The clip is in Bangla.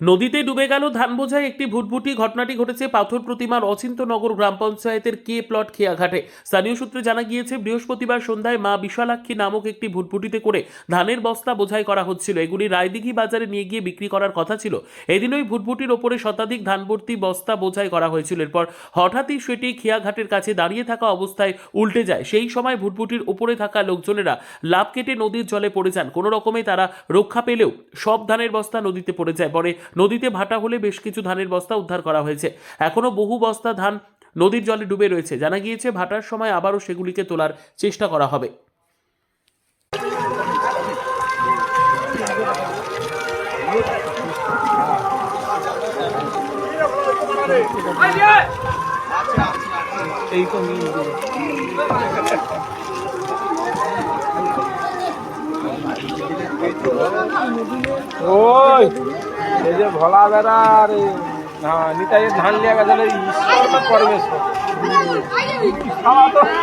নদীতে ডুবে গেল ধান বোঝাই একটি ভুটভুটি। ঘটনাটি ঘটেছে পাথর প্রতিমার অচিন্তনগর গ্রাম পঞ্চায়েতের কে প্লট খেয়াঘাটে। স্থানীয় সূত্রে জানা গিয়েছে, বৃহস্পতিবার সন্ধ্যায় মা বিশালাক্ষী নামক একটি ভুটভুটিতে করে ধানের বস্তা বোঝাই করা হচ্ছিল। এগুলি রায়দিঘি বাজারে নিয়ে গিয়ে বিক্রি করার কথা ছিল। এদিন ওই ভুটভুটির ওপরে শতাধিক ধান ভর্তি বস্তা বোঝাই করা হয়েছিল। এরপর হঠাৎই সেটি খেয়াঘাটের কাছে দাঁড়িয়ে থাকা অবস্থায় উল্টে যায়। সেই সময় ভুটভুটির উপরে থাকা লোকজনেরা লাফ কেটে নদীর জলে পড়ে যান। কোনো রকমে তারা রক্ষা পেলেও সব ধানের বস্তা নদীতে পড়ে যায়। পরে নদীতে ভাটা হলে বেশ কিছু ধানের বস্তা উদ্ধার করা হয়েছে। এখনো বহু বস্তা ধান নদীর জলে ডুবে রয়েছে। জানা গিয়েছে, ভাটার সময় আবারও সেগুলিকে তোলার চেষ্টা করা হবে। ওই এই যে ভোলা বেড়া আর নিতাই ধান লিয়া গেছে ঈশ্বর পরমেশ্বর।